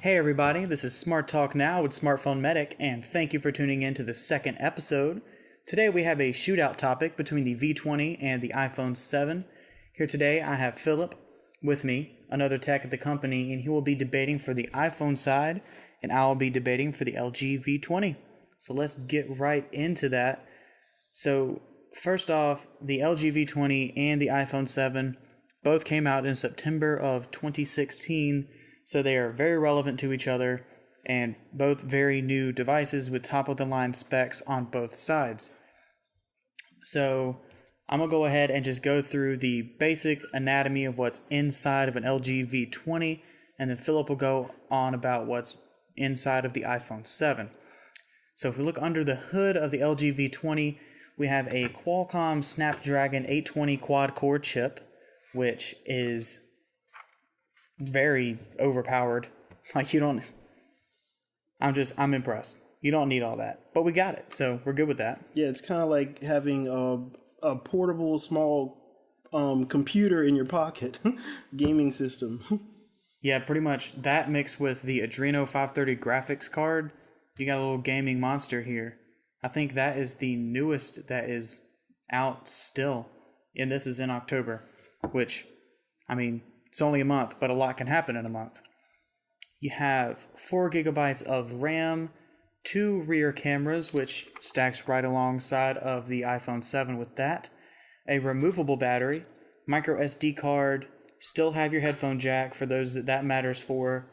Hey everybody, this is Smart Talk Now with Smartphone Medic, and thank you for tuning in to the second episode. Today we have a shootout topic between the V20 and the iPhone 7. Here today I have Philip with me, another tech at the company, and he will be debating for the iPhone side, and I'll be debating for the LG V20. So let's get right into that. So first off, the LG V20 and the iPhone 7 both came out in September of 2016, so they are very relevant to each other and both very new devices with top-of-the-line specs on both sides. So I'm going to go ahead and just go through the basic anatomy of what's inside of an LG V20, and then Philip will go on about what's inside of the iPhone 7. So if we look under the hood of the LG V20, we have a Qualcomm Snapdragon 820 quad-core chip, which is very overpowered. I'm impressed. You don't need all that, but we got it, so we're good with that. Yeah, it's kind of like having a portable small computer in your pocket, gaming system. Yeah, pretty much that mixed with the Adreno 530 graphics card. You got a little gaming monster here. I think that is the newest that is out still, and this is in October, which, I mean, it's only a month, but a lot can happen in a month. You have 4 gigabytes of RAM, 2 rear cameras, which stacks right alongside of the iPhone 7 with that, a removable battery, micro SD card, still have your headphone jack for those that matters for.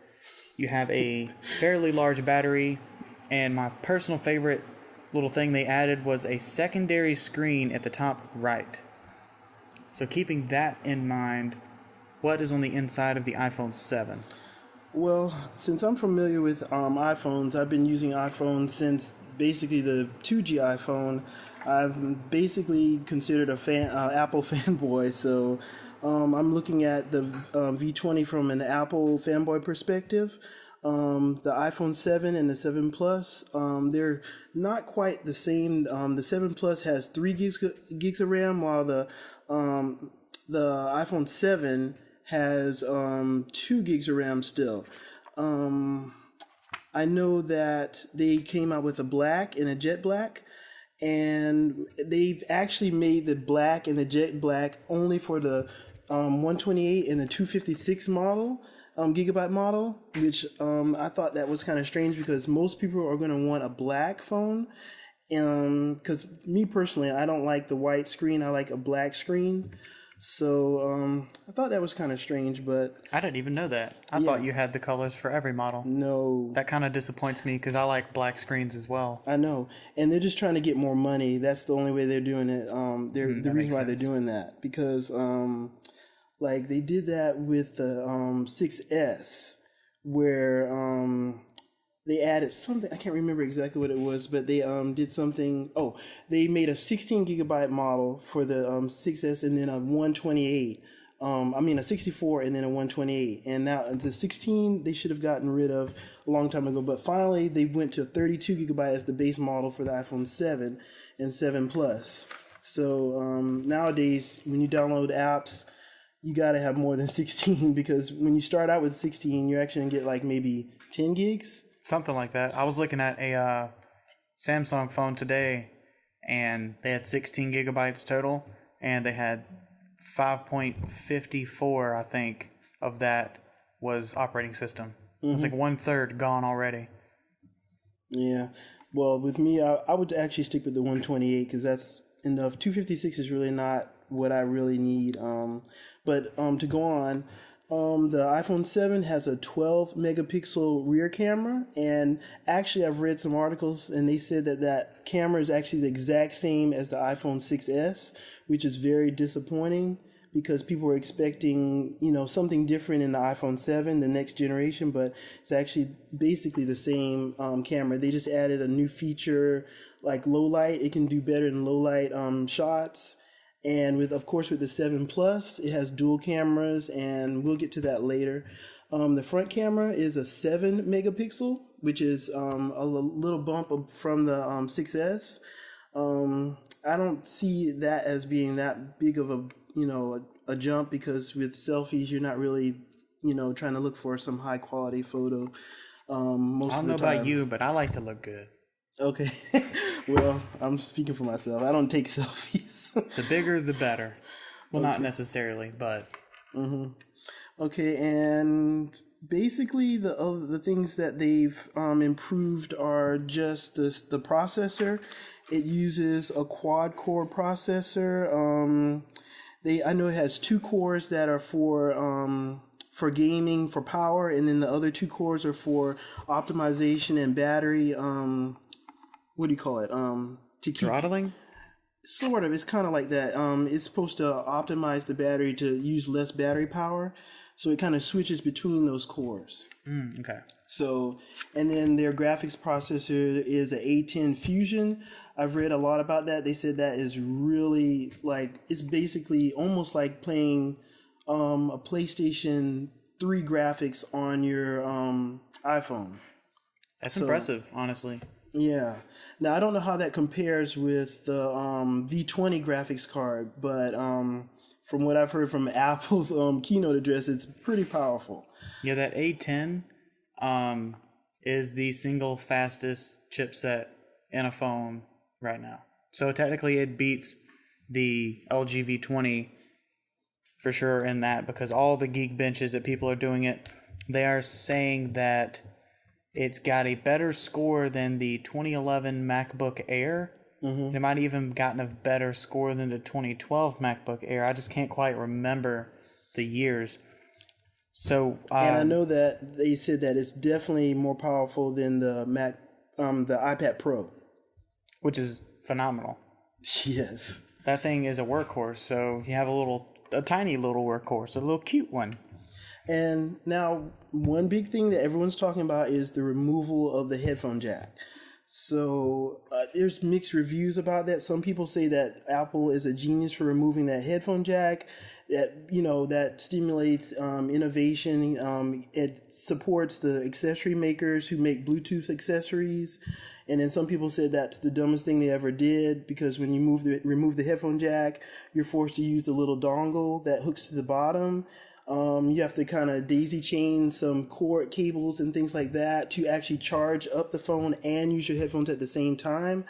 You have a fairly large battery, and my personal favorite little thing they added was a secondary screen at the top right. So keeping that in mind, what is on the inside of the iPhone 7? Well, since I'm familiar with iPhones, I've been using iPhones since basically the 2G iPhone. I've basically considered a Apple fanboy, so I'm looking at the V20 from an Apple fanboy perspective. The iPhone 7 and the 7 Plus, they're not quite the same. The 7 Plus has 3 gigs of RAM, while the iPhone 7 has 2 gigs of RAM still. I know that they came out with a black and a jet black, and they've actually made the black and the jet black only for the 128 and the 256 model, gigabyte model, which I thought that was kind of strange because most people are going to want a black phone. Because me personally, I don't like the white screen. I like a black screen. So I thought that was kind of strange, but I didn't even know that. I thought you had the colors for every model. No. That kind of disappoints me because I like black screens as well. I know. And they're just trying to get more money. That's the only way they're doing it. The reason why they're doing that. Because like they did that with the 6S, where they added something. I can't remember exactly what it was, but they did something. Oh, they made a 16 gigabyte model for the 6S, and then a 128. A 64 and then a 128. And now the 16 they should have gotten rid of a long time ago. But finally, they went to 32 gigabyte as the base model for the iPhone 7 and 7 Plus. So nowadays, when you download apps, you got to have more than 16, because when you start out with 16, you're actually going to get like maybe 10 gigs. Something like that. I was looking at a Samsung phone today, and they had 16 gigabytes total, and they had 5.54, I think, of that was operating system. Mm-hmm. It's like 1/3 gone already. Yeah. Well, with me, I would actually stick with the 128 because that's enough. 256 is really not what I really need. But to go on, the iPhone 7 has a 12 megapixel rear camera, and actually I've read some articles and they said that camera is actually the exact same as the iPhone 6S, which is very disappointing because people were expecting, something different in the iPhone 7, the next generation, but it's actually basically the same camera. They just added a new feature like low light. It can do better in low light shots. And with the 7 Plus, it has dual cameras, and we'll get to that later. The front camera is a 7 megapixel, which is a little bump from the 6S. I don't see that as being that big of a jump, because with selfies, you're not really trying to look for some high quality photo. Most I of don't know the time. about you, but I like to look good. Okay. Well, I'm speaking for myself. I don't take selfies. The bigger, the better. Well, not necessarily, but Okay, and basically the things that they've improved are just the processor. It uses a quad core processor. I know it has two cores that are for gaming, for power, and then the other two cores are for optimization and battery. What do you call it? To keep throttling? sort of. It's kind of like that. It's supposed to optimize the battery to use less battery power, so it kind of switches between those cores. Okay. So, and then their graphics processor is a A10 Fusion. I've read a lot about that. They said that is really it's basically almost like playing a PlayStation 3 graphics on your iPhone. That's impressive, honestly. Yeah. Now, I don't know how that compares with the V20 graphics card, but from what I've heard from Apple's keynote address, it's pretty powerful. Yeah, that A10 is the single fastest chipset in a phone right now. So technically it beats the LG V20 for sure in that, because all the geek benches that people are doing it, they are saying that it's got a better score than the 2011 MacBook Air. Mm-hmm. It might even gotten a better score than the 2012 MacBook Air. I just can't quite remember the years. So and I know that they said that it's definitely more powerful than the the iPad Pro, which is phenomenal. Yes, that thing is a workhorse. So you have a tiny little workhorse, a little cute one. And now, one big thing that everyone's talking about is the removal of the headphone jack. So there's mixed reviews about that. Some people say that Apple is a genius for removing that headphone jack. That stimulates innovation. It supports the accessory makers who make Bluetooth accessories. And then some people said that's the dumbest thing they ever did, because when you remove the headphone jack, you're forced to use the little dongle that hooks to the bottom. You have to kind of daisy chain some cord cables and things like that to actually charge up the phone and use your headphones at the same time.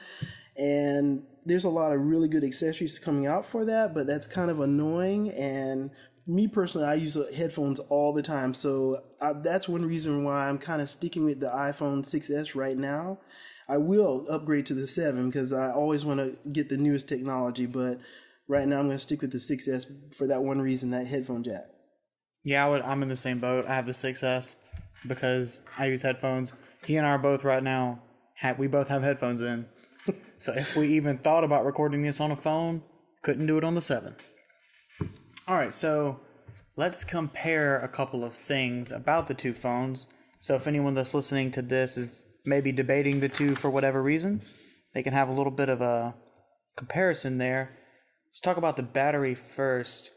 And there's a lot of really good accessories coming out for that, but that's kind of annoying. And me personally, I use headphones all the time. So that's one reason why I'm kind of sticking with the iPhone 6S right now. I will upgrade to the 7 because I always want to get the newest technology. But right now I'm going to stick with the 6S for that one reason, that headphone jack. Yeah, I'm in the same boat. I have the 6S because I use headphones. He and I are both right now, we both have headphones in. So if we even thought about recording this on a phone, couldn't do it on the 7. All right, so let's compare a couple of things about the two phones. So if anyone that's listening to this is maybe debating the two for whatever reason, they can have a little bit of a comparison there. Let's talk about the battery first.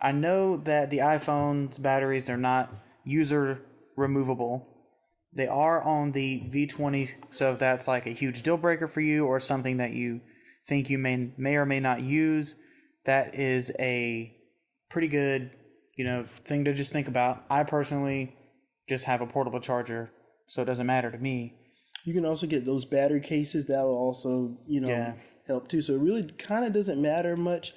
I know that the iPhone's batteries are not user removable. They are on the V20, so if that's like a huge deal breaker for you or something that you think you may or may not use, that is a pretty good, thing to just think about. I personally just have a portable charger, so it doesn't matter to me. You can also get those battery cases that will also, help too. So it really kind of doesn't matter much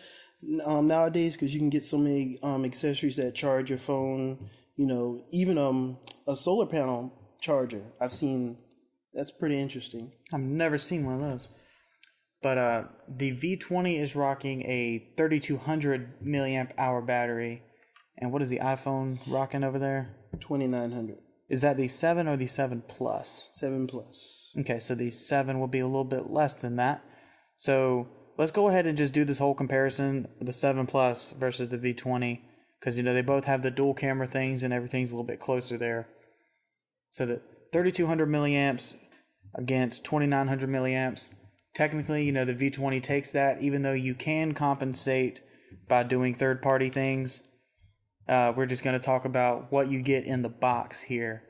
nowadays, because you can get so many accessories that charge your phone. Even a solar panel charger. I've seen. That's pretty interesting. I've never seen one of those. But the V20 is rocking a 3200 milliamp hour battery. And what is the iPhone rocking over there? 2900. Is that the 7 or the 7 Plus? 7 Plus. Okay, so the 7 will be a little bit less than that. So let's go ahead and just do this whole comparison, the 7 Plus versus the V20, because they both have the dual camera things and everything's a little bit closer there. So the 3200 milliamps against 2900 milliamps. Technically, the V20 takes that, even though you can compensate by doing third-party things. We're just going to talk about what you get in the box here.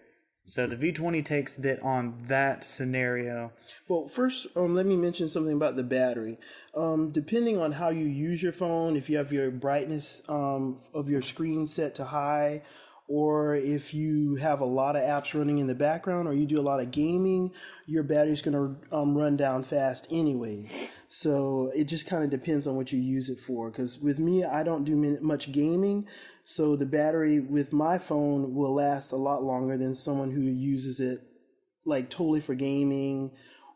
So the V20 takes that on that scenario. Well, first, let me mention something about the battery. Depending on how you use your phone, if you have your brightness of your screen set to high, or if you have a lot of apps running in the background, or you do a lot of gaming, your battery's going to run down fast anyways. So it just kind of depends on what you use it for. Because with me, I don't do much gaming, so the battery with my phone will last a lot longer than someone who uses it like totally for gaming,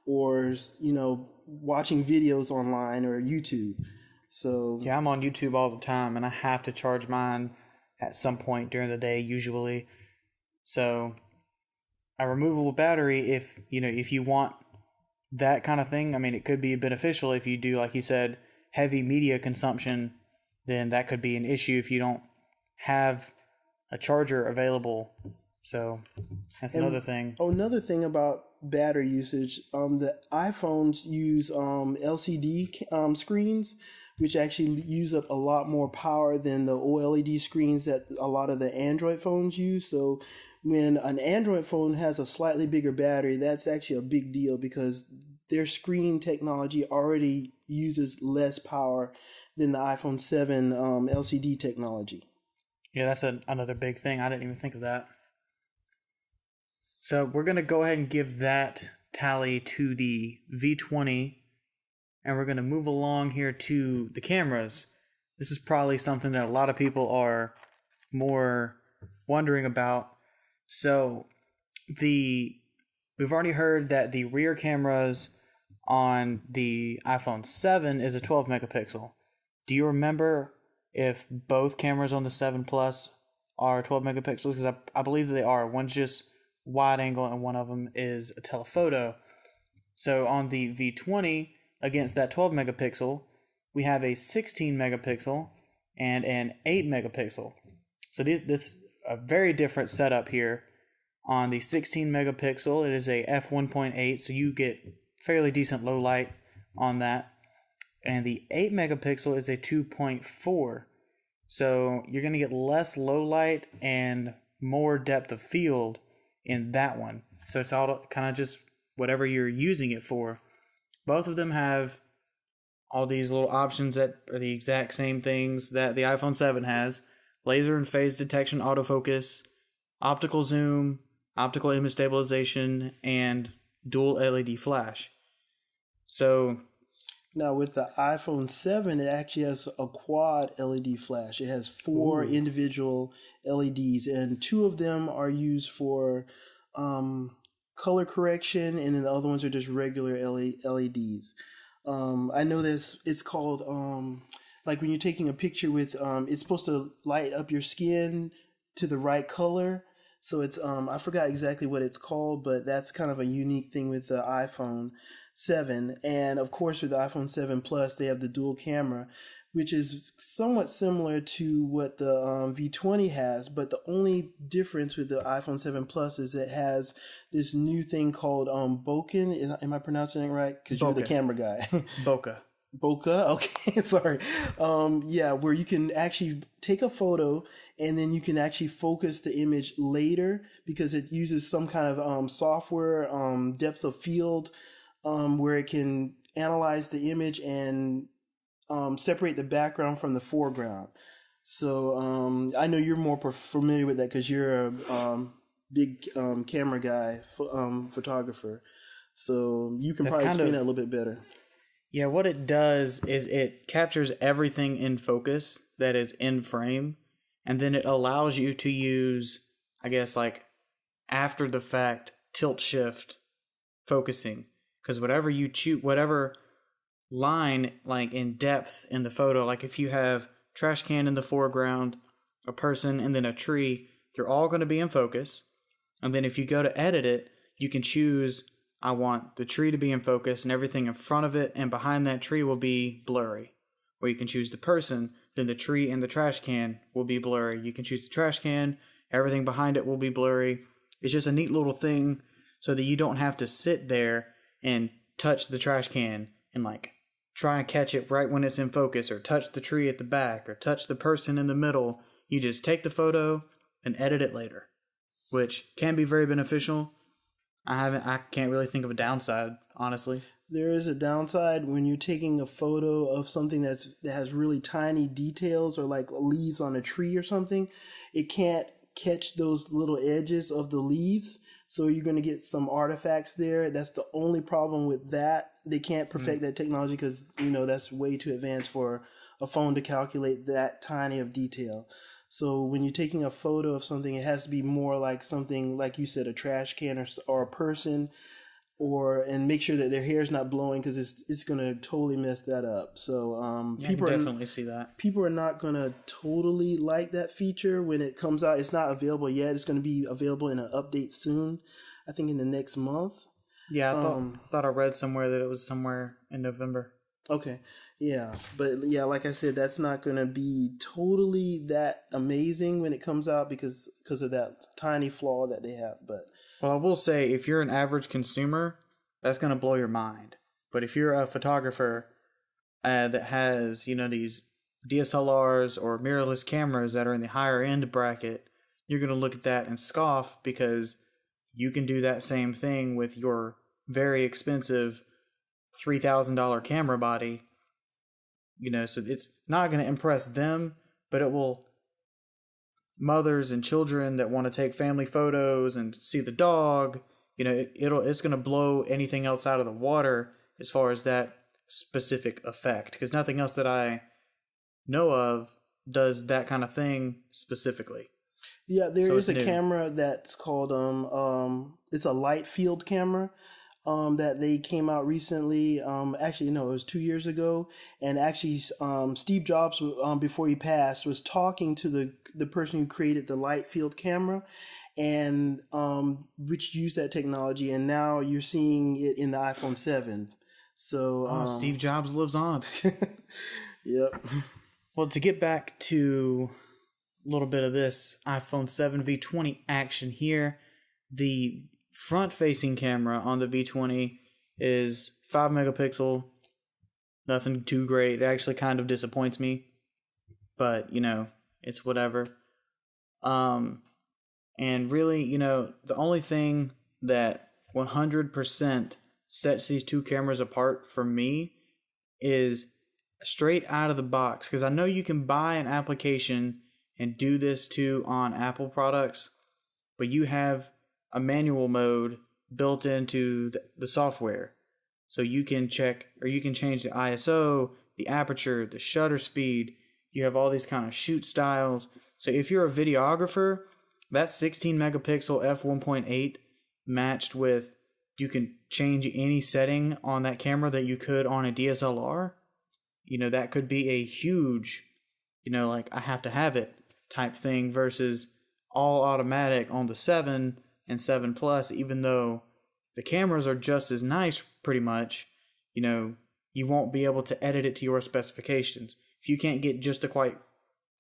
or watching videos online or YouTube. So Yeah, I'm on YouTube all the time, and I have to charge mine at some point during the day, usually. So a removable battery, if you want that kind of thing, I mean, it could be beneficial if you do, like you said, heavy media consumption. Then that could be an issue if you don't have a charger available. So that's another thing. Oh, another thing about battery usage, the iPhones use LCD screens, which actually use up a lot more power than the OLED screens that a lot of the Android phones use. So when an Android phone has a slightly bigger battery, that's actually a big deal because their screen technology already uses less power than the iPhone 7 LCD technology. Yeah, that's another big thing. I didn't even think of that. So we're going to go ahead and give that tally to the V20, and we're going to move along here to the cameras. This is probably something that a lot of people are more wondering about. So we've already heard that the rear cameras on the iPhone 7 is a 12 megapixel. Do you remember if both cameras on the 7 Plus are 12 megapixels? Because I believe that they are. One's just wide angle and one of them is a telephoto. So on the V20, against that 12 megapixel, we have a 16 megapixel and an 8 megapixel. So this a very different setup here. On the 16 megapixel, it is a f1.8, so you get fairly decent low light on that. And the 8 megapixel is a 2.4. So you're going to get less low light and more depth of field in that one. So it's all kind of just whatever you're using it for. Both of them have all these little options that are the exact same things that the iPhone 7 has. Laser and phase detection, autofocus, optical zoom, optical image stabilization, and dual LED flash. So now with the iPhone 7, it actually has a quad LED flash. It has four individual LEDs, and two of them are used for color correction, and then the other ones are just regular LEDs. I know this. It's called like when you're taking a picture with it's supposed to light up your skin to the right color. So it's I forgot exactly what it's called, but that's kind of a unique thing with the iPhone 7. And of course with the iPhone 7 Plus, they have the dual camera, which is somewhat similar to what the V20 has, but the only difference with the iPhone 7 Plus is it has this new thing called bokeh. Am I pronouncing it right? Because you're the camera guy. Bokeh. Bokeh, okay, sorry. Yeah, where you can actually take a photo and then you can actually focus the image later because it uses some kind of software, depth of field, where it can analyze the image and separate the background from the foreground. So I know you're more familiar with that because you're a big camera guy, photographer. So you can probably explain that a little bit better. Yeah, what it does is it captures everything in focus that is in frame, and then it allows you to use, I guess, like after the fact tilt shift focusing, because whatever you choose, whatever line like in depth in the photo, like if you have trash can in the foreground, a person, and then a tree, they're all going to be in focus. And then if you go to edit it, you can choose, I want the tree to be in focus and everything in front of it and behind that tree will be blurry. Or you can choose the person, then the tree and the trash can will be blurry. You can choose the trash can, everything behind it will be blurry. It's just a neat little thing so that you don't have to sit there and touch the trash can and like try and catch it right when it's in focus, or touch the tree at the back, or touch the person in the middle. You just take the photo and edit it later, which can be very beneficial. I can't really think of a downside, honestly. There is a downside when you're taking a photo of something that has really tiny details, or like leaves on a tree or something. It can't catch those little edges of the leaves. So you're going to get some artifacts there. That's the only problem with that. They can't perfect that technology because, that's way too advanced for a phone to calculate that tiny of detail. So when you're taking a photo of something, it has to be more like something, like you said, a trash can or a person, and make sure that their hair is not blowing because it's going to totally mess that up. So people I can definitely see that. People are not going to totally like that feature when it comes out. It's not available yet. It's going to be available in an update soon, I think in the next month. Yeah, I thought I read somewhere that it was somewhere in November. Okay, yeah. But yeah, like I said, that's not going to be totally that amazing when it comes out because of that tiny flaw that they have. But well, I will say, if you're an average consumer, that's going to blow your mind. But if you're a photographer that has, these DSLRs or mirrorless cameras that are in the higher end bracket, you're going to look at that and scoff because you can do that same thing with your very expensive $3,000 camera body. So it's not going to impress them, but it will. Mothers and children that want to take family photos and see the dog, it's going to blow anything else out of the water as far as that specific effect, because nothing else that I know of does that kind of thing specifically. Yeah, there is a camera that's called it's a light field camera. That they came out recently. Actually, no, it was 2 years ago. And actually, Steve Jobs, before he passed, was talking to the person who created the light field camera, and which used that technology. And now you're seeing it in the iPhone 7. So Steve Jobs lives on. Yep. Well, to get back to a little bit of this iPhone 7 V20 action here, the front-facing camera on the V20 is 5 megapixel. Nothing too great. It actually kind of disappoints me, but it's whatever. And really, the only thing that 100% sets these two cameras apart for me is straight out of the box, because I know you can buy an application and do this too on Apple products, but you have a manual mode built into the software. So you can check, or you can change the ISO, the aperture, the shutter speed. You have all these kind of shoot styles. So if you're a videographer, that 16 megapixel f1.8 matched with, you can change any setting on that camera that you could on a DSLR. That could be a huge, like I have to have it type thing versus all automatic on the 7 and 7 Plus, even though the cameras are just as nice pretty much, you won't be able to edit it to your specifications. If you can't get just quite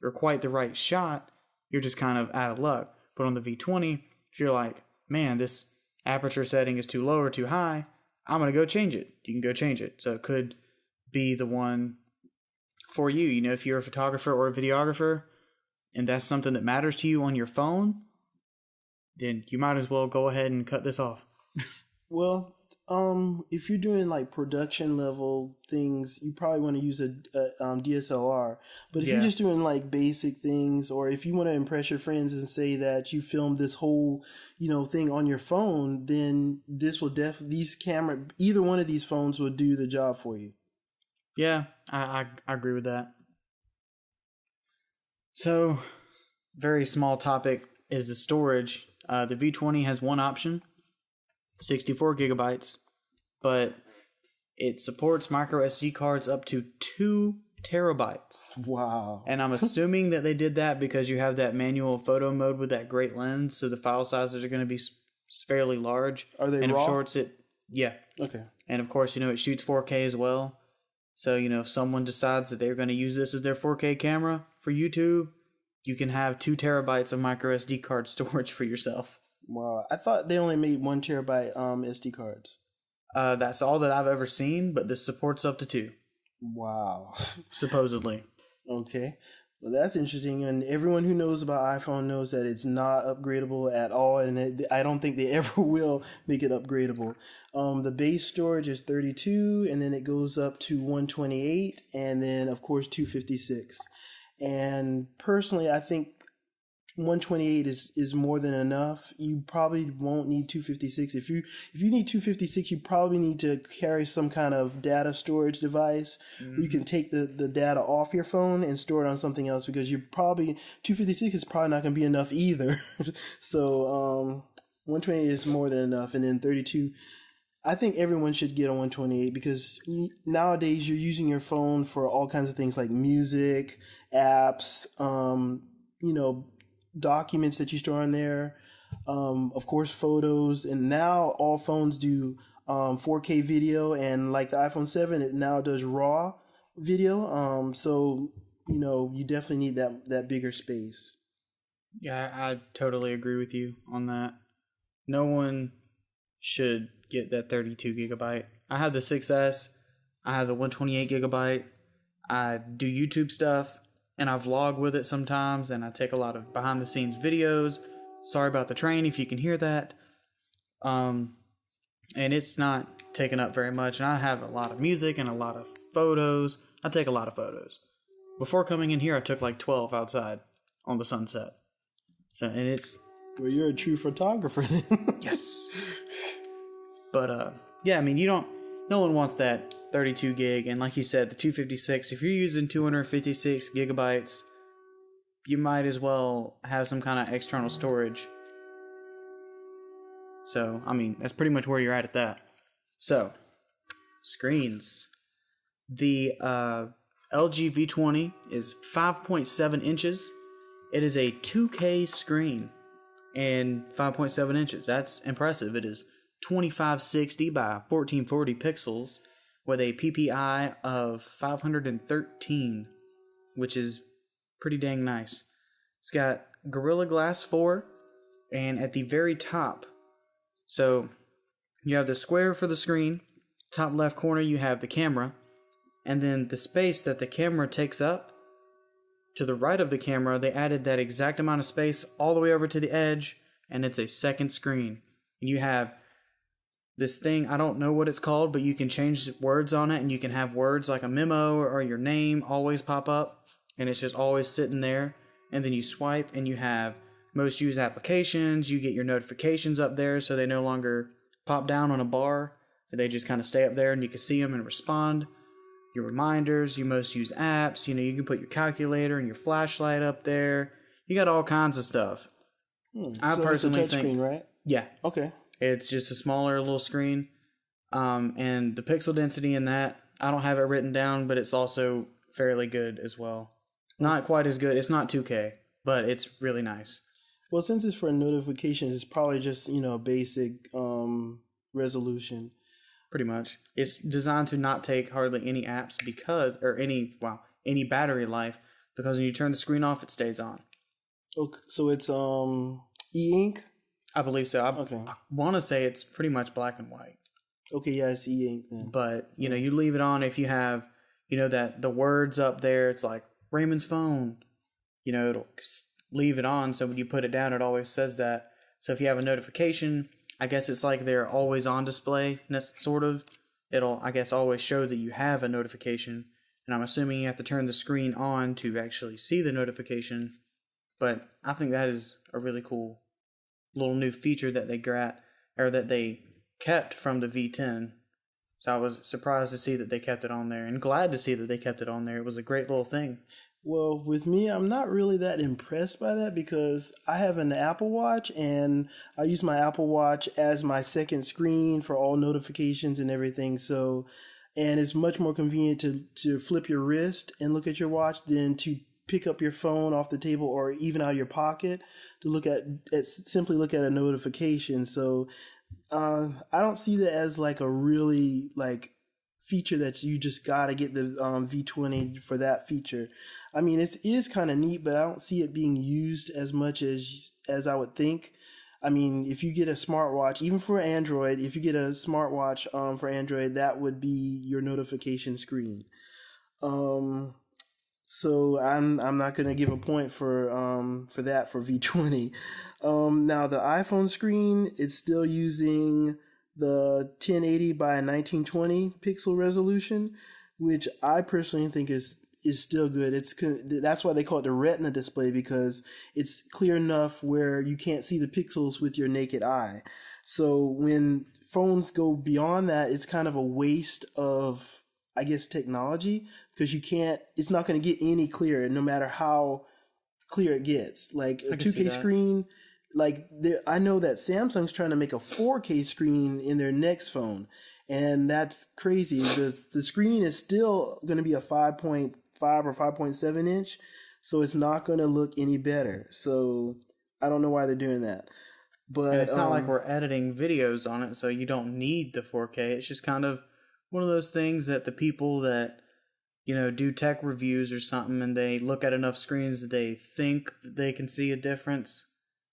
the right shot, you're just kind of out of luck. But on the V20, if you're like, man, this aperture setting is too low or too high, I'm going to go change it. You can go change it. So it could be the one for you. If you're a photographer or a videographer and that's something that matters to you on your phone, then you might as well go ahead and cut this off. Well, if you're doing like production level things, you probably want to use a DSLR. But if you're just doing like basic things, or if you want to impress your friends and say that you filmed this whole, thing on your phone, then this will either one of these phones will do the job for you. Yeah, I agree with that. So, very small topic is the storage. The V20 has one option, 64 gigabytes, but it supports micro SD cards up to 2 terabytes. Wow. And I'm assuming that they did that because you have that manual photo mode with that great lens, so the file sizes are going to be fairly large. Are they and raw? Yeah. Okay. And of course, it shoots 4K as well. So, if someone decides that they're going to use this as their 4K camera for YouTube, you can have 2 terabytes of micro SD card storage for yourself. Wow. I thought they only made 1 terabyte SD cards. That's all that I've ever seen, but this supports up to 2. Wow. Supposedly. Okay. Well, that's interesting. And everyone who knows about iPhone knows that it's not upgradable at all. And I don't think they ever will make it upgradable. The base storage is 32, and then it goes up to 128, and then, of course, 256. And personally, I think 128 is more than enough. You probably won't need 256. If you need 256, you probably need to carry some kind of data storage device where you can take the data off your phone and store it on something else, because you probably 256 is probably not going to be enough either. So 128 is more than enough, and then 32. I think everyone should get a 128 because nowadays you're using your phone for all kinds of things like music, apps, documents that you store on there, of course, photos. And now all phones do 4K video, and like the iPhone 7, it now does RAW video. So, you definitely need that bigger space. Yeah, I totally agree with you on that. No one should get that 32 gigabyte. I have the 6S. I have the 128 gigabyte. I do YouTube stuff, and I vlog with it sometimes, and I take a lot of behind the scenes videos. Sorry about the train if you can hear that. And it's not taking up very much, and I have a lot of music and a lot of photos. I take a lot of photos. Before coming in here, I took like 12 outside on the sunset. So, and it's... Well, you're a true photographer then. Yes. But, yeah, I mean, no one wants that 32 gig. And like you said, the 256, if you're using 256 gigabytes, you might as well have some kind of external storage. So, I mean, that's pretty much where you're at that. So, screens. The LG V20 is 5.7 inches. It is a 2K screen and 5.7 inches. That's impressive. It is 2560 by 1440 pixels with a PPI of 513, which is pretty dang nice. It's got Gorilla Glass 4, and at the very top, so you have the square for the screen, top left corner you have the camera, and then the space that the camera takes up, to the right of the camera, they added that exact amount of space all the way over to the edge, and it's a second screen. And you have this thing, I don't know what it's called, but you can change words on it, and you can have words like a memo or your name always pop up, and it's just always sitting there. And then you swipe, and you have most used applications. You get your notifications up there, so they no longer pop down on a bar. They just kind of stay up there, and you can see them and respond. Your reminders, your most used apps, you can put your calculator and your flashlight up there. You got all kinds of stuff. I so personally it's a touch think, screen, right? Yeah. Okay. It's just a smaller little screen. And the pixel density in that, I don't have it written down, but it's also fairly good as well. Not quite as good. It's not 2K, but it's really nice. Well, since it's for notifications, it's probably just, basic resolution. Pretty much. It's designed to not take hardly any apps any battery life, because when you turn the screen off, it stays on. Okay, so it's e-ink? I believe so. Okay. I want to say it's pretty much black and white. Okay, yeah, it's e-ink then. But, you leave it on if you have, that the words up there, it's like Raymond's phone. It'll leave it on, so when you put it down, it always says that. So if you have a notification, I guess it's like they're always on display, sort of. It'll, I guess, always show that you have a notification. And I'm assuming you have to turn the screen on to actually see the notification. But I think that is a really cool little new feature that they kept from the V10. So I was surprised to see that they kept it on there, and glad to see that they kept it on there. It was a great little thing. Well, with me, I'm not really that impressed by that because I have an Apple Watch, and I use my Apple Watch as my second screen for all notifications and everything. So, and it's much more convenient to flip your wrist and look at your watch than to pick up your phone off the table or even out of your pocket to simply look at a notification. So, I don't see that as like a really feature that you just gotta get the V20 for that feature. I mean, it is kind of neat, but I don't see it being used as much as I would think. I mean, if you get a smartwatch, even for Android, if you get a smartwatch for Android, that would be your notification screen. So I'm not gonna give a point for that for V20. Now the iPhone screen is still using the 1080 by 1920 pixel resolution, which I personally think is is still good. That's why they call it the Retina display, because it's clear enough where you can't see the pixels with your naked eye. So when phones go beyond that, it's kind of a waste of, I guess, technology, because it's not going to get any clearer no matter how clear it gets. Like a 2K screen, I know that Samsung's trying to make a 4K screen in their next phone, and that's crazy. The screen is still going to be a 5.5 or 5.7 inch, so it's not going to look any better. So I don't know why they're doing that. But and it's not like we're editing videos on it, so you don't need the 4K. It's just kind of one of those things that the people that, do tech reviews or something, and they look at enough screens that they think that they can see a difference.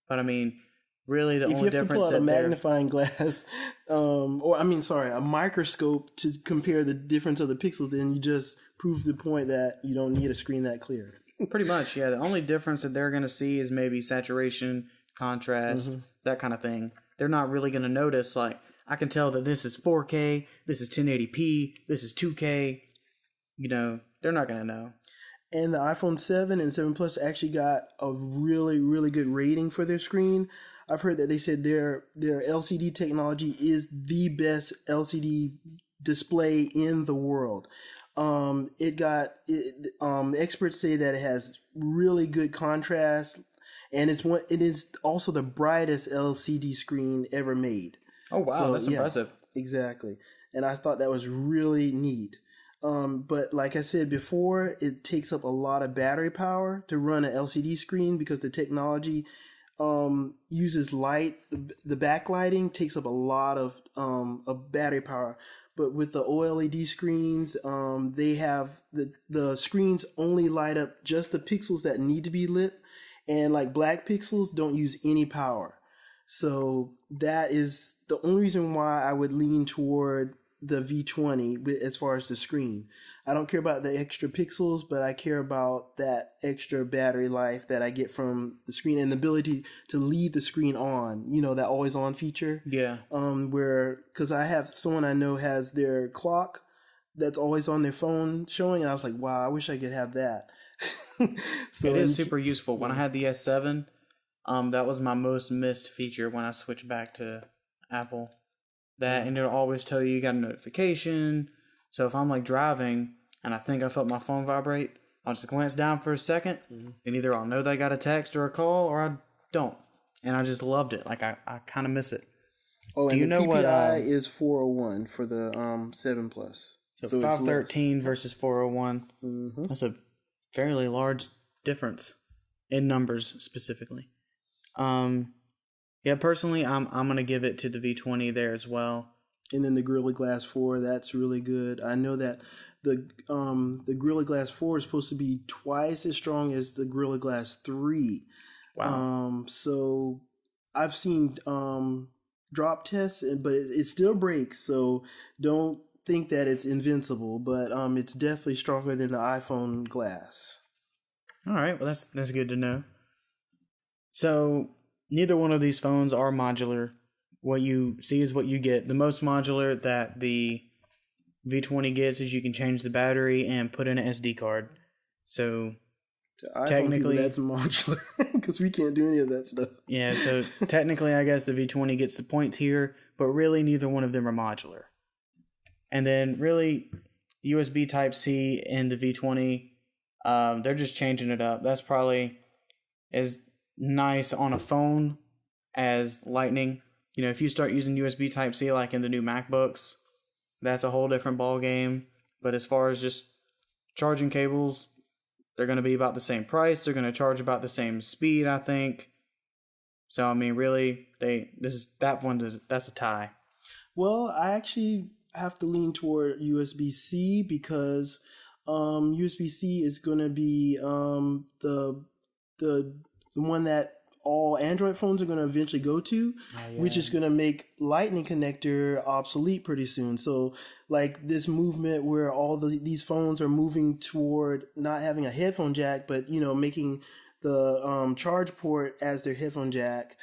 But I mean, really, the only difference if you have to pull out a magnifying glass, a microscope to compare the difference of the pixels, then you just prove the point that you don't need a screen that clear. Pretty much, yeah. The only difference that they're going to see is maybe saturation, contrast, that kind of thing. They're not really going to notice, like, I can tell that this is 4K, this is 1080p, this is 2K. They're not going to know. And the iPhone 7 and 7 Plus actually got a really, really good rating for their screen. I've heard that they said their LCD technology is the best LCD display in the world. Experts say that it has really good contrast, and it is also the brightest LCD screen ever made. Oh wow, so, that's impressive. Exactly. And I thought that was really neat. But like I said before, it takes up a lot of battery power to run an LCD screen, because the technology uses light. The backlighting takes up a lot of battery power. But with the OLED screens, they have the screens only light up just the pixels that need to be lit, and like black pixels don't use any power. So that is the only reason why I would lean toward the V20 as far as the screen. I don't care about the extra pixels, but I care about that extra battery life that I get from the screen, and the ability to leave the screen on, that always on feature. Yeah. Because I have someone I know has their clock that's always on their phone showing, and I was like, wow, I wish I could have that. So it is super useful. When I had the S7, that was my most missed feature when I switched back to Apple. And it'll always tell you got a notification. So if I'm like driving and I think I felt my phone vibrate, I'll just glance down for a second, and either I'll know that I got a text or a call, or I don't. And I just loved it. Like I kind of miss it. Oh, and the PPI is 401 for the 7 Plus. So 513 versus 401. Mm-hmm. That's a fairly large difference in numbers specifically. Yeah, personally, I'm gonna give it to the V20 there as well. And then the Gorilla Glass 4, that's really good. I know that the Gorilla Glass 4 is supposed to be twice as strong as the Gorilla Glass 3. Wow. So I've seen drop tests, but it still breaks. So don't think that it's invincible, but it's definitely stronger than the iPhone glass. All right, well that's good to know. So neither one of these phones are modular. What you see is what you get. The most modular that the V20 gets is you can change the battery and put in an SD card. So technically, that's modular because we can't do any of that stuff. Yeah, so technically, I guess the V20 gets the points here, but really neither one of them are modular. And then really, USB Type-C in the V20, they're just changing it up. That's probably as nice on a phone as Lightning. If you start using USB Type-C like in the new MacBooks, that's a whole different ball game. But as far as just charging cables, they're going to be about the same price. They're going to charge about the same speed, I think. So I mean, really, that's a tie. Well, I actually have to lean toward USB-C because USB-C is going to be the one that all Android phones are going to eventually go to, which is going to make Lightning connector obsolete pretty soon. So like this movement where all these phones are moving toward not having a headphone jack, but making the charge port as their headphone jack.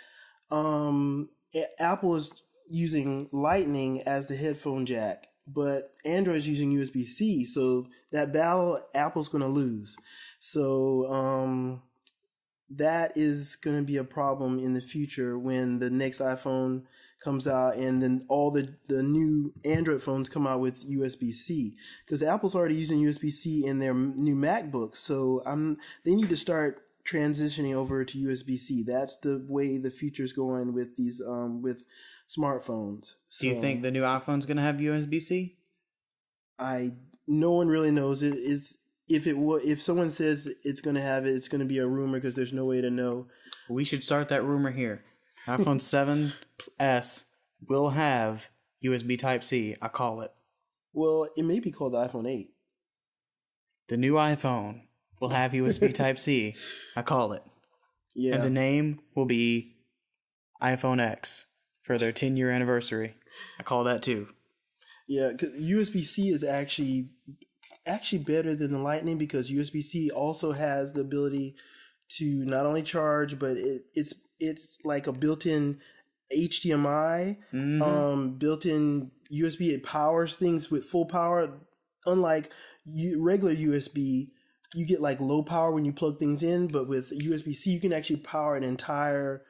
Apple is using Lightning as the headphone jack. but Android's using USB-C, so that battle Apple's going to lose. So that is going to be a problem in the future when the next iPhone comes out and then all the new Android phones come out with USB-C, because Apple's already using USB-C in their new MacBooks. So they need to start transitioning over to USB-C. That's the way the future's going with these with smartphones. So, Do you think the new iPhone's going to have USB-C? No one really knows. If someone says it's going to have it, it's going to be a rumor because there's no way to know. We should start that rumor here. iPhone 7s will have USB Type-C. I call it. Well, it may be called the iPhone 8. The new iPhone will have USB Type-C. I call it. Yeah. And the name will be iPhone X for their 10-year anniversary. I call that too. Yeah, 'cause USB-C is actually better than the Lightning, because USB-C also has the ability to not only charge, but it's like a built-in HDMI, built-in USB. It powers things with full power. Unlike regular USB, you get like low power when you plug things in, but with USB-C, you can actually power an entire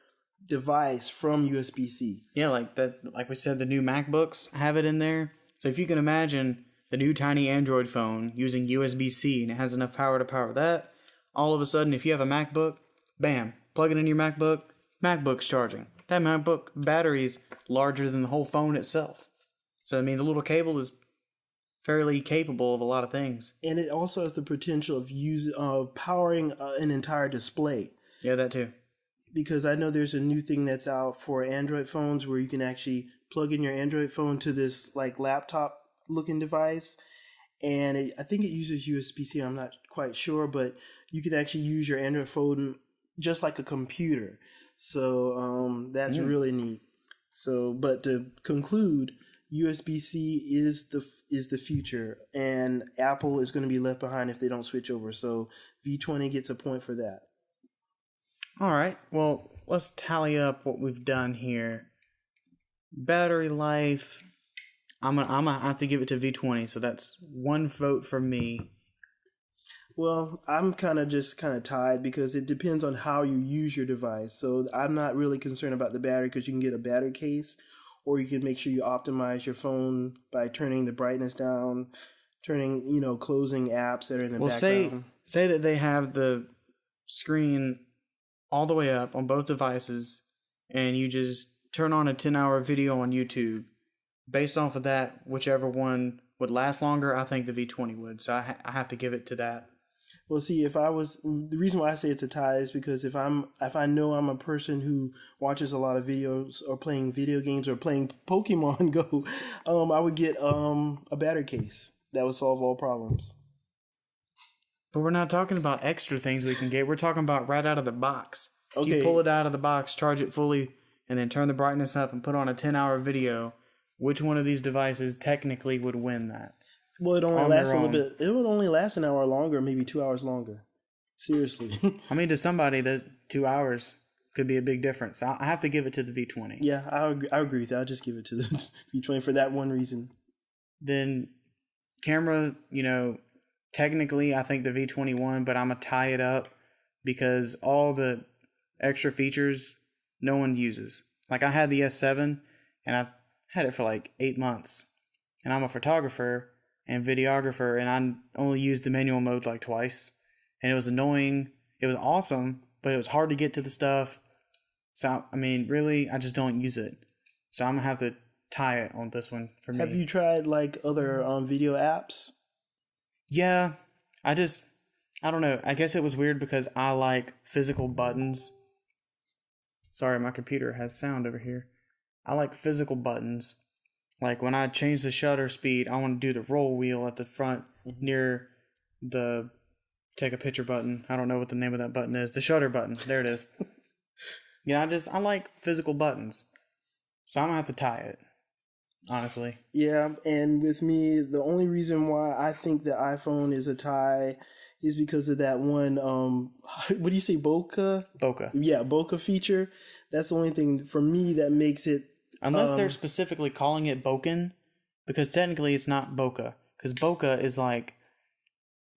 device from USB-C. Yeah, like we said, the new MacBooks have it in there. So if you can imagine the new tiny Android phone using USB-C and it has enough power to power that, all of a sudden, if you have a MacBook, bam, plug it in your MacBook, MacBook's charging. That MacBook battery's larger than the whole phone itself. So, I mean, the little cable is fairly capable of a lot of things. And it also has the potential of powering an entire display. Yeah, that too. Because I know there's a new thing that's out for Android phones where you can actually plug in your Android phone to this like laptop looking device, and I think it uses USB-C. I'm not quite sure, but you can actually use your Android phone just like a computer. So that's really neat. So, but to conclude, USB-C is the future, and Apple is going to be left behind if they don't switch over. So V20 gets a point for that. All right. Well, let's tally up what we've done here. Battery life. I'm gonna have to give it to V20, so that's one vote for me. Well, I'm kind of tied because it depends on how you use your device. So I'm not really concerned about the battery, because you can get a battery case, or you can make sure you optimize your phone by turning the brightness down, closing apps that are in the background. Say that they have the screen all the way up on both devices, and you just turn on a 10-hour video on YouTube. Based off of that, whichever one would last longer, I think the V20 would. So I have to give it to that. Well, see, the reason why I say it's a tie is because if I know I'm a person who watches a lot of videos or playing video games or playing Pokemon Go, I would get a battery case that would solve all problems. But we're not talking about extra things we can get. We're talking about right out of the box. Okay. You pull it out of the box, charge it fully, and then turn the brightness up and put on a 10-hour video. Which one of these devices technically would win that? Well, it only lasts a little bit. It would only last an hour longer, maybe 2 hours longer. Seriously. I mean, to somebody, that 2 hours could be a big difference. I have to give it to the V20. Yeah, I agree with that. I'll just give it to the V20 for that one reason. Then camera, technically I think the V20 won, but I'm going to tie it up because all the extra features no one uses. Like I had the S7 and I had it for like 8 months, and I'm a photographer and videographer, and I only used the manual mode like twice, and it was annoying. It was awesome, but it was hard to get to the stuff. So, I mean, really, I just don't use it. So I'm going to have to tie it on this one for me. Have you tried like other video apps? Yeah, I don't know. I guess it was weird because I like physical buttons. Sorry, my computer has sound over here. I like physical buttons. Like when I change the shutter speed, I want to do the roll wheel at the front near the take a picture button. I don't know what the name of that button is. The shutter button. There it is. Yeah, I like physical buttons. So I'm going to have to tie it, honestly. Yeah, and with me, the only reason why I think the iPhone is a tie is because of that one, what do you say, bokeh? Bokeh. Yeah, bokeh feature. That's the only thing for me that makes it... Unless they're specifically calling it bokeh, because technically it's not bokeh. Because bokeh is like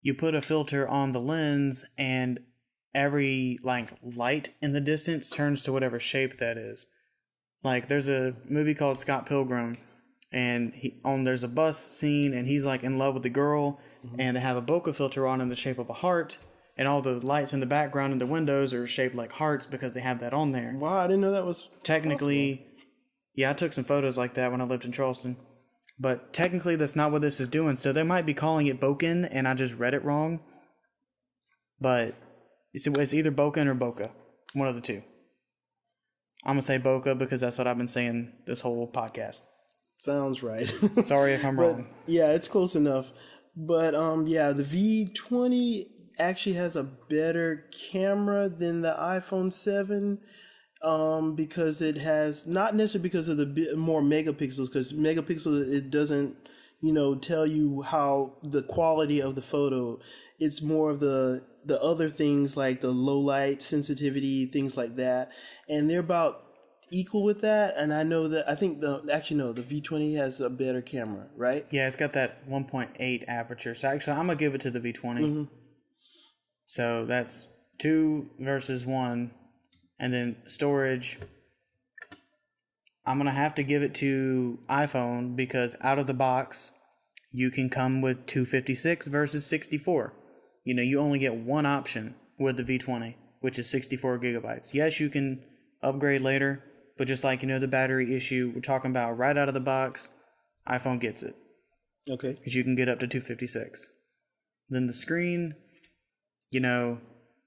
you put a filter on the lens and every like light in the distance turns to whatever shape that is. Like there's a movie called Scott Pilgrim, and there's a bus scene, and he's like in love with the girl, and they have a bokeh filter on in the shape of a heart, and all the lights in the background and the windows are shaped like hearts because they have that on there. Wow, I didn't know that was Technically, possible. yeah, I took some photos like that when I lived in Charleston. But technically, that's not what this is doing. So they might be calling it bokeh, and I just read it wrong. But it's either bokeh or bokeh. One of the two. I'm going to say bokeh because that's what I've been saying this whole podcast. Sounds right. Sorry if I'm wrong. Yeah, it's close enough. But yeah, the V20 actually has a better camera than the iPhone 7. Because it has, not necessarily because of the more megapixels, because megapixels, it doesn't, tell you how the quality of the photo. It's more of the other things like the low light sensitivity, things like that. And they're about equal with that. And I think the V20 has a better camera, right? Yeah, it's got that 1.8 aperture. So actually, I'm going to give it to the V20. So that's 2 versus 1. And then storage, I'm going to have to give it to iPhone because out of the box, you can come with 256 versus 64. You only get one option with the V20, which is 64 gigabytes. Yes, you can upgrade later, but just like, the battery issue we're talking about right out of the box, iPhone gets it. Okay. Because you can get up to 256. Then the screen,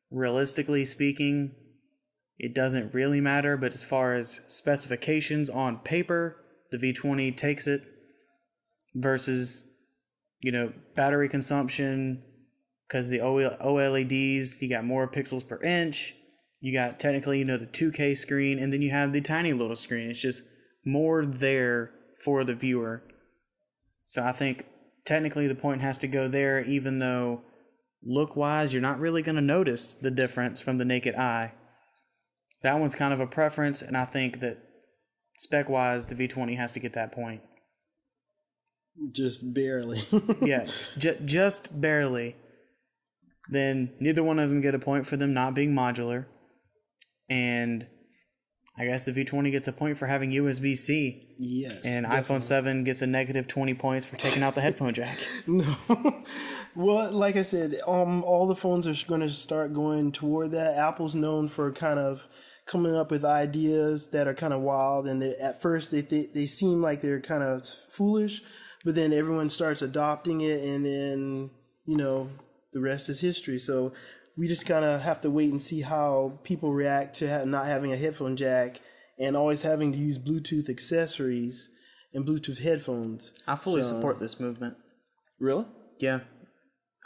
realistically speaking, it doesn't really matter, but as far as specifications on paper, the V20 takes it versus, battery consumption, because the OLEDs, you got more pixels per inch. You got technically, the 2K screen, and then you have the tiny little screen. It's just more there for the viewer. So I think technically the point has to go there, even though look-wise, you're not really going to notice the difference from the naked eye. That one's kind of a preference, and I think that spec-wise, the V20 has to get that point. Just barely. Yeah, just barely. Then neither one of them get a point for them not being modular. And I guess the V20 gets a point for having USB-C. Yes. And definitely. iPhone 7 gets a negative 20 points for taking out the headphone jack. No. Well, like I said, all the phones are going to start going toward that. Apple's known for kind of coming up with ideas that are kind of wild, and at first they seem like they're kind of foolish, but then everyone starts adopting it, and then the rest is history. So we just kind of have to wait and see how people react to not having a headphone jack and always having to use Bluetooth accessories and Bluetooth headphones. I fully support this movement. Really? Yeah.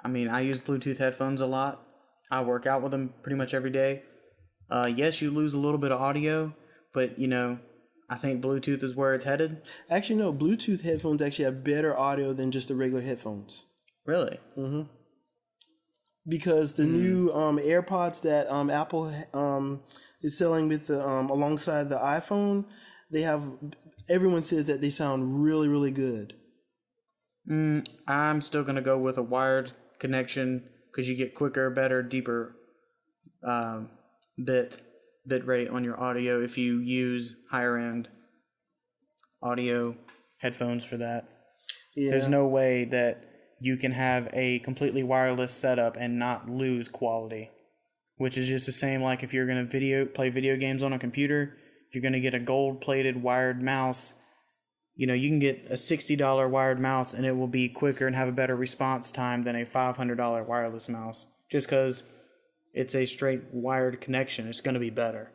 I mean, I use Bluetooth headphones a lot. I work out with them pretty much every day. Yes, you lose a little bit of audio, but, I think Bluetooth is where it's headed. Actually, no. Bluetooth headphones actually have better audio than just the regular headphones. Really? Mm-hmm. Because the new AirPods that Apple is selling with alongside the iPhone, everyone says that they sound really, really good. I'm still going to go with a wired connection because you get quicker, better, deeper bit rate on your audio if you use higher end audio headphones for that. Yeah. There's no way that you can have a completely wireless setup and not lose quality, which is just the same like if you're going to play video games on a computer, if you're going to get a gold-plated wired mouse, you can get a $60 wired mouse and it will be quicker and have a better response time than a $500 wireless mouse. Just because it's a straight wired connection, it's going to be better.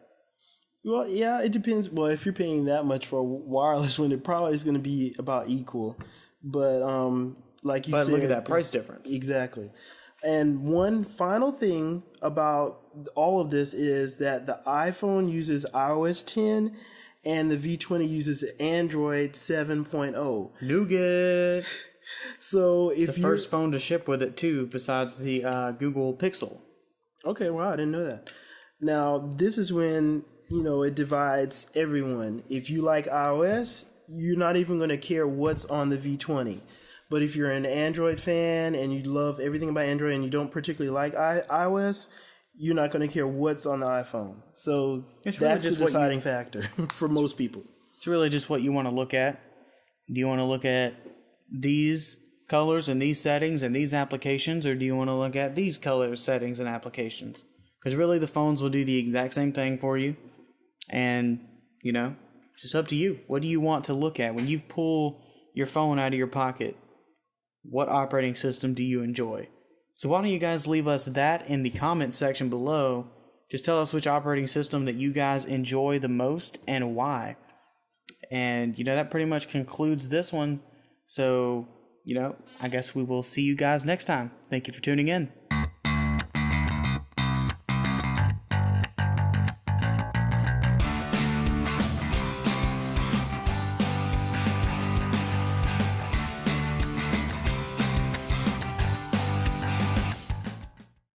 Well, yeah, it depends. Well, if you're paying that much for a wireless one, it probably is going to be about equal. But like you said, but look at that price difference. Exactly. And one final thing about all of this is that the iPhone uses iOS 10 and the V20 uses Android 7.0. Nougat. So if it's the first phone to ship with it too, besides the Google Pixel. Okay, wow, I didn't know that. Now, this is when, it divides everyone. If you like iOS, you're not even going to care what's on the V20. But if you're an Android fan and you love everything about Android and you don't particularly like iOS, you're not going to care what's on the iPhone. So It's really that's the just what deciding factor for most people. It's really just what you want to look at. Do you want to look at these colors and these settings and these applications, or do you want to look at these colors, settings, and applications? Because really the phones will do the exact same thing for you. And, you know, it's just up to you. What do you want to look at? When you pull your phone out of your pocket, what operating system do you enjoy? So why don't you guys leave us that in the comment section below. Just tell us which operating system that you guys enjoy the most and why. And, you know, that pretty much concludes this one. So, you know, I guess we will see you guys next time. Thank you for tuning in.